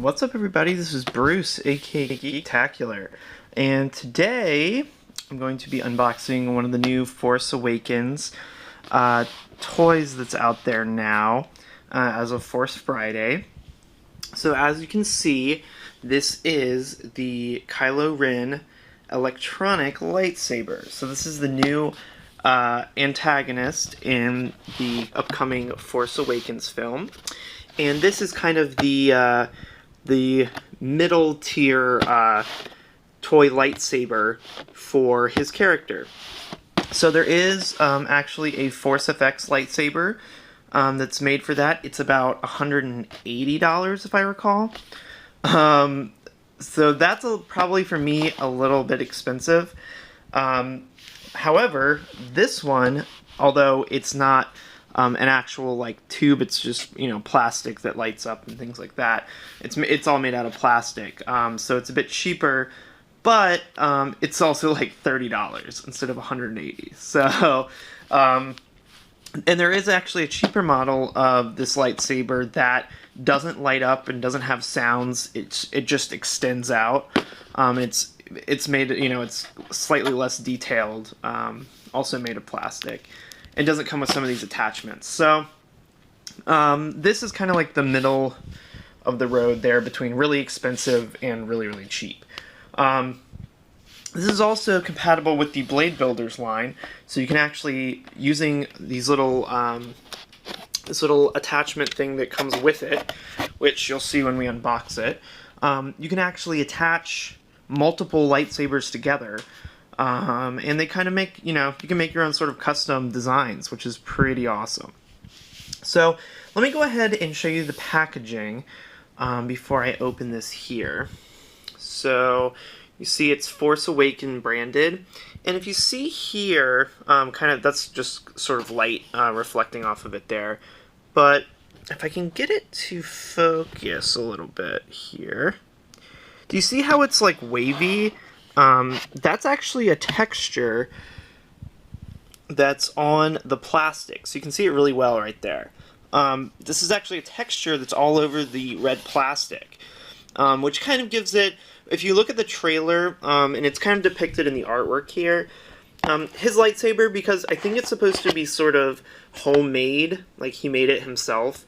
What's up, everybody? This is Bruce, aka Geektacular, and today I'm going to be unboxing one of the new Force Awakens toys that's out there now as of Force Friday. So as you can see, this is the Kylo Ren electronic lightsaber. So this is the new antagonist in the upcoming Force Awakens film. And this is kind of the middle tier toy lightsaber for his character. So there is actually a Force FX lightsaber that's made for that. It's about $180 if I recall. So that's probably for me a little bit expensive. However, this one, although it's not an actual like tube, it's just, you know, plastic that lights up and things like that. It's all made out of plastic, so it's a bit cheaper, but it's also like $30 instead of $180. So, and there is actually a cheaper model of this lightsaber that doesn't light up and doesn't have sounds. It just extends out. It's made, you know, it's slightly less detailed. Also made of plastic. It doesn't come with some of these attachments. So this is kind of like the middle of the road there between really expensive and really, really cheap. This is also compatible with the Bladebuilders line, so you can actually, using these little this little attachment thing that comes with it, which you'll see when we unbox it, you can actually attach multiple lightsabers together. And they kind of make, you know, you can make your own sort of custom designs, which is pretty awesome. So let me go ahead and show you the packaging before I open this here. So you see it's Force Awakens branded, and if you see here, kind of that's just sort of light reflecting off of it there. But if I can get it to focus a little bit here, do you see how it's like wavy? That's actually a texture that's on the plastic, so you can see it really well right there. This is actually a texture that's all over the red plastic, which kind of gives it, if you look at the trailer, and it's kind of depicted in the artwork here, his lightsaber, because I think it's supposed to be sort of homemade, like he made it himself,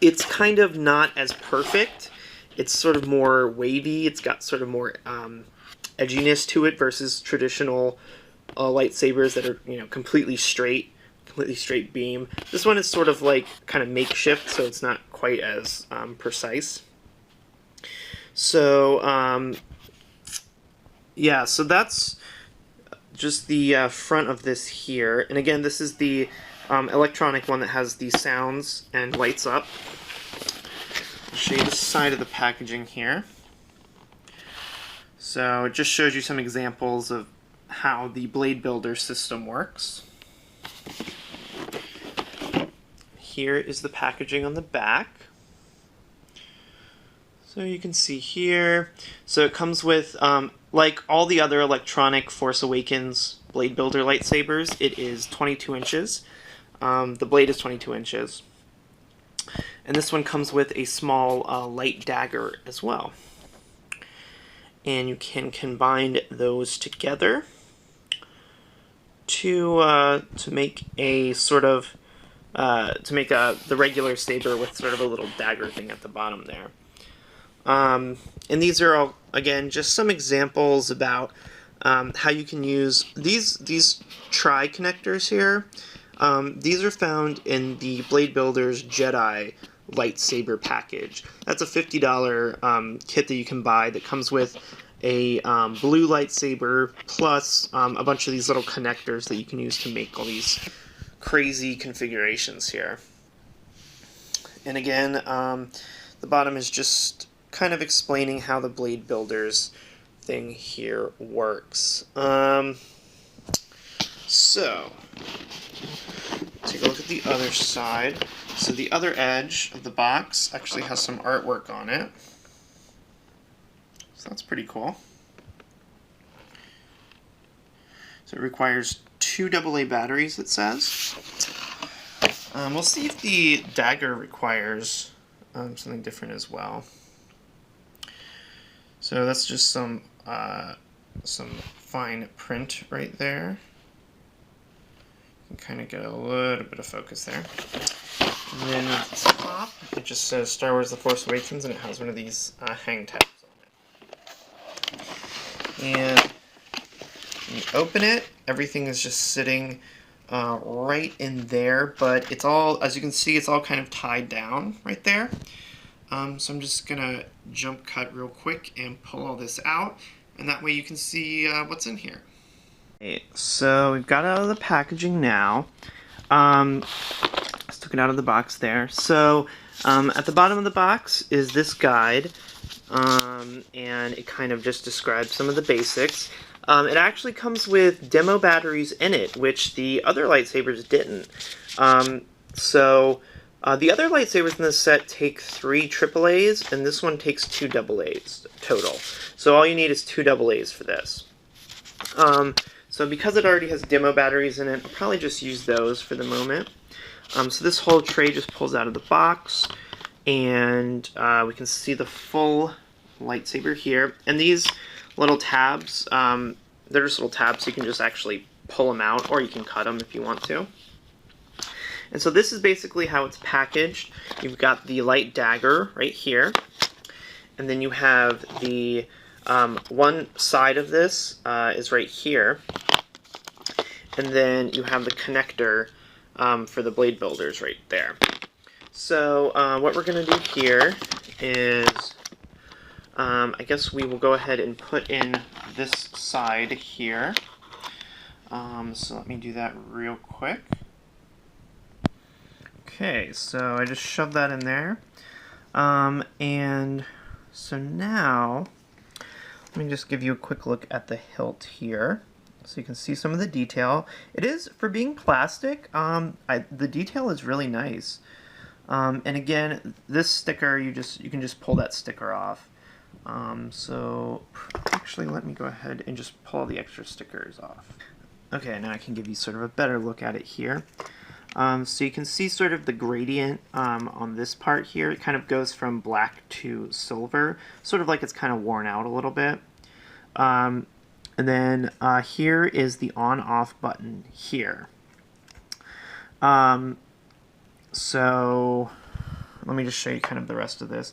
it's kind of not as perfect. It's sort of more wavy. It's got sort of more edginess to it versus traditional lightsabers that are, you know, completely straight beam. This one is sort of like kind of makeshift, so it's not quite as precise. So yeah, so that's just the front of this here. And again, this is the electronic one that has the sounds and lights up. I'll show you the side of the packaging here. So it just shows you some examples of how the Bladebuilder system works. Here is the packaging on the back. So you can see here. So it comes with, like all the other electronic Force Awakens Bladebuilder lightsabers, it is 22 inches. The blade is 22 inches. And this one comes with a small light dagger as well. And you can combine those together to make a sort of the regular saber with sort of a little dagger thing at the bottom there. And these are all, again, just some examples about how you can use these tri-connectors here. These are found in the Bladebuilders Jedi lightsaber package. That's a $50 kit that you can buy that comes with a blue lightsaber plus a bunch of these little connectors that you can use to make all these crazy configurations here. And again, the bottom is just kind of explaining how the Bladebuilders thing here works. So take a look at the other side. So the other edge of the box actually has some artwork on it. So that's pretty cool. So it requires 2 AA batteries, it says. We'll see if the dagger requires something different as well. So that's just some fine print right there. You can kind of get a little bit of focus there. And then at the top, it just says Star Wars The Force Awakens, and it has one of these hang tags on it. And when you open it, everything is just sitting right in there, but it's all, as you can see, it's all kind of tied down right there. So I'm just gonna jump cut real quick and pull all this out, and that way you can see what's in here. Okay, so we've got it out of the packaging now. Just took it out of the box there. So at the bottom of the box is this guide, and it kind of just describes some of the basics. It actually comes with demo batteries in it, which the other lightsabers didn't. The other lightsabers in this set take 3 AAAs, and this one takes 2 AAAs total. So all you need is 2 AAAs for this. So because it already has demo batteries in it, I'll probably just use those for the moment. So this whole tray just pulls out of the box, and we can see the full lightsaber here. And these little tabs, they're just little tabs, so you can just actually pull them out, or you can cut them if you want to. And so this is basically how it's packaged. You've got the light dagger right here, and then you have the one side of this is right here, and then you have the connector for the Bladebuilders right there. So what we're going to do here is, I guess we will go ahead and put in this side here. So let me do that real quick. Okay, so I just shoved that in there. And so now, let me just give you a quick look at the hilt here, so you can see some of the detail. It is, for being plastic, the detail is really nice. And again, this sticker, you can just pull that sticker off. So actually, let me go ahead and just pull all the extra stickers off. Okay, now I can give you sort of a better look at it here. So you can see sort of the gradient on this part here. It kind of goes from black to silver, sort of like it's kind of worn out a little bit. And then here is the on-off button here. So let me just show you kind of the rest of this.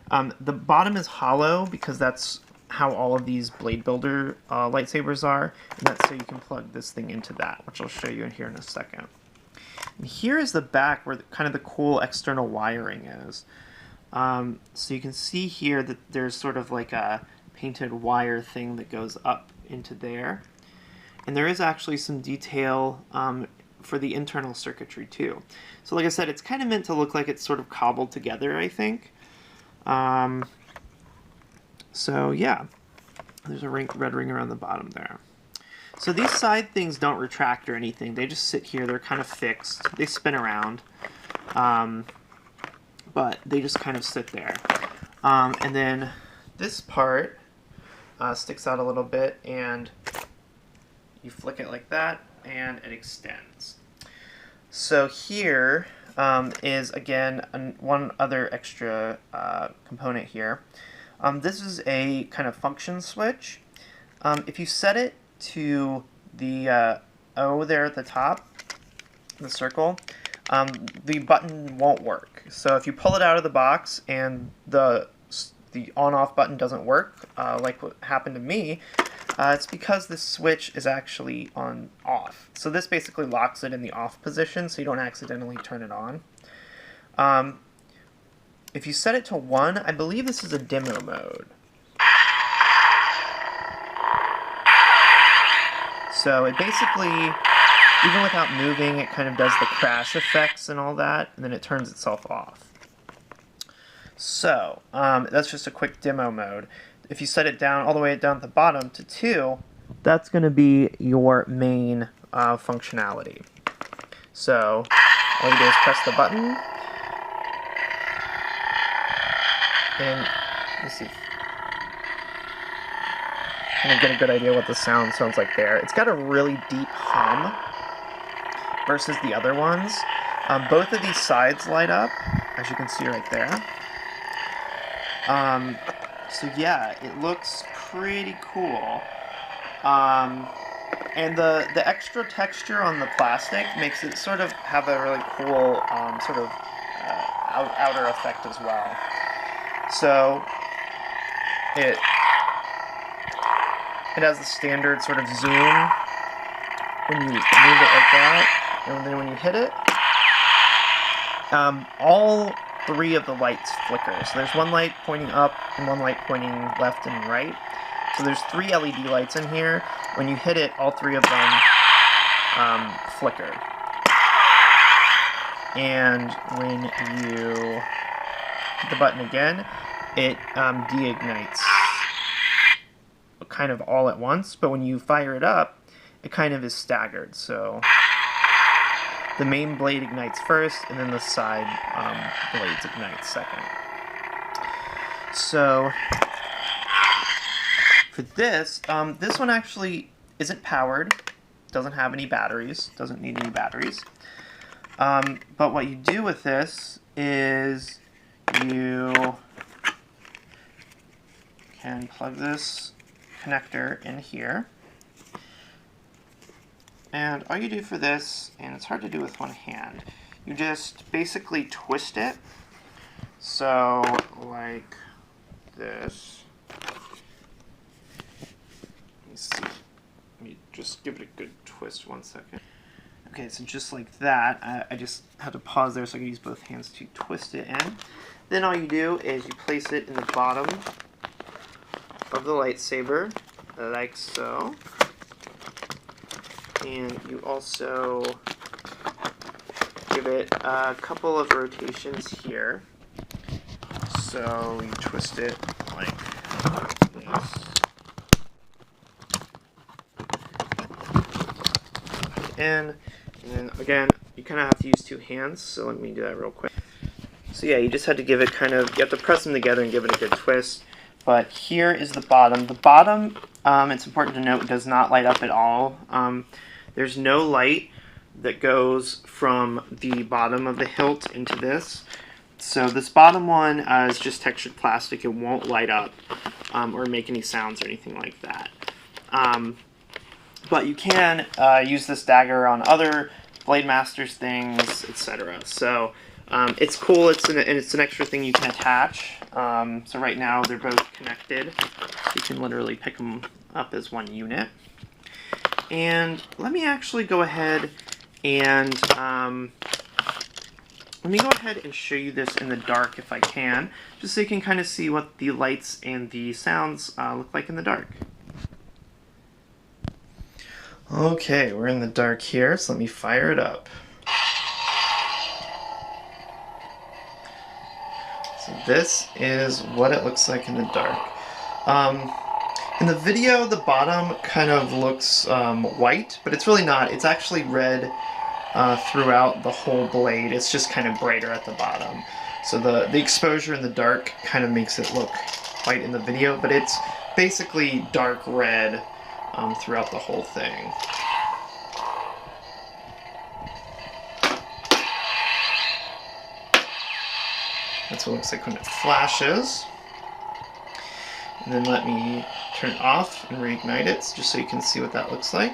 The bottom is hollow because that's how all of these Bladebuilder lightsabers are, and that's so you can plug this thing into that, which I'll show you in here in a second. And here is the back where kind of the cool external wiring is. So you can see here that there's sort of like a painted wire thing that goes up into there. And there is actually some detail for the internal circuitry too. So like I said, it's kind of meant to look like it's sort of cobbled together, I think. So yeah, there's a red ring around the bottom there. So these side things don't retract or anything. They just sit here. They're kind of fixed. They spin around, but they just kind of sit there. And then this part sticks out a little bit, and you flick it like that, and it extends. So here is, again, one other extra component here. This is a kind of function switch. If you set it to the O there at the top, the circle, the button won't work. So if you pull it out of the box and the on-off button doesn't work, like what happened to me, it's because this switch is actually on off. So this basically locks it in the off position so you don't accidentally turn it on. If you set it to 1, I believe this is a demo mode. So it basically, even without moving, it kind of does the crash effects and all that, and then it turns itself off. So that's just a quick demo mode. If you set it down all the way down at the bottom to 2, that's going to be your main functionality. So all you do is press the button, and let's see. Kind of get a good idea what the sound sounds like there. It's got a really deep hum versus the other ones. Both of these sides light up, as you can see right there. So yeah, it looks pretty cool. And the extra texture on the plastic makes it sort of have a really cool sort of outer effect as well. So it has the standard sort of zoom when you move it like that, and then when you hit it, all three of the lights flicker. So there's one light pointing up and one light pointing left and right. So there's 3 LED lights in here. When you hit it, all 3 of them flicker. And when you hit the button again, it de-ignites kind of all at once. But when you fire it up, it kind of is staggered. So the main blade ignites first, and then the side blades ignite second. So for this, this one actually isn't powered, doesn't have any batteries, doesn't need any batteries. But what you do with this is you can plug this connector in here. And all you do for this, and it's hard to do with one hand, you just basically twist it. So, like this. Let me see. Let me just give it a good twist 1 second. Okay, so just like that, I just had to pause there so I could use both hands to twist it in. Then all you do is you place it in the bottom of the lightsaber, like so. And you also give it a couple of rotations here. So you twist it like this. And then again, you kind of have to use 2 hands, so let me do that real quick. So yeah, you just had to give it kind of, you have to press them together and give it a good twist. But here is the bottom. The bottom, it's important to note, does not light up at all. There's no light that goes from the bottom of the hilt into this. So this bottom one is just textured plastic. It won't light up or make any sounds or anything like that. But you can use this dagger on other Blade Masters things, etc. So it's cool. It's an extra thing you can attach. So right now they're both connected. You can literally pick them up as one unit. And let me actually go ahead and show you this in the dark if I can, just so you can kind of see what the lights and the sounds look like in the dark. Okay, we're in the dark here, so let me fire it up. So this is what it looks like in the dark. In the video, the bottom kind of looks white, but it's really not. It's actually red throughout the whole blade. It's just kind of brighter at the bottom. So the exposure in the dark kind of makes it look white in the video, but it's basically dark red throughout the whole thing. That's what it looks like when it flashes. And then let me turn it off and reignite it, just so you can see what that looks like.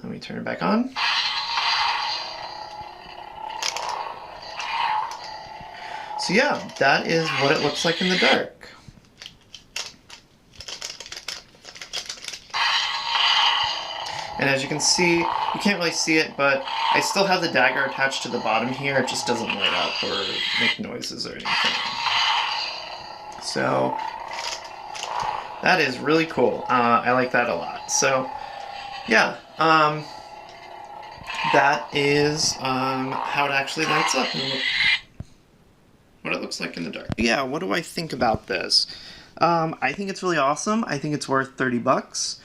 Let me turn it back on. So yeah, that is what it looks like in the dark. And as you can see, you can't really see it, but I still have the dagger attached to the bottom here. It just doesn't light up or make noises or anything. So that is really cool. I like that a lot. So yeah, that is how it actually lights up and what it looks like in the dark. Yeah, what do I think about this? I think it's really awesome. I think it's worth 30 bucks.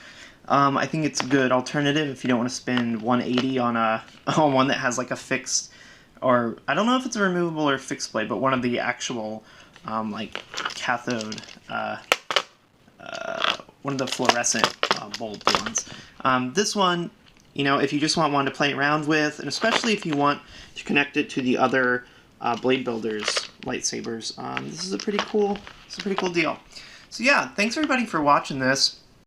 I think it's a good alternative if you don't want to spend $180 on one that has like a fixed, or I don't know if it's a removable or fixed blade, but one of the actual like cathode, one of the fluorescent bulb ones. This one, you know, if you just want one to play around with, and especially if you want to connect it to the other Bladebuilders lightsabers. This is a pretty cool deal. So yeah, thanks everybody for watching this.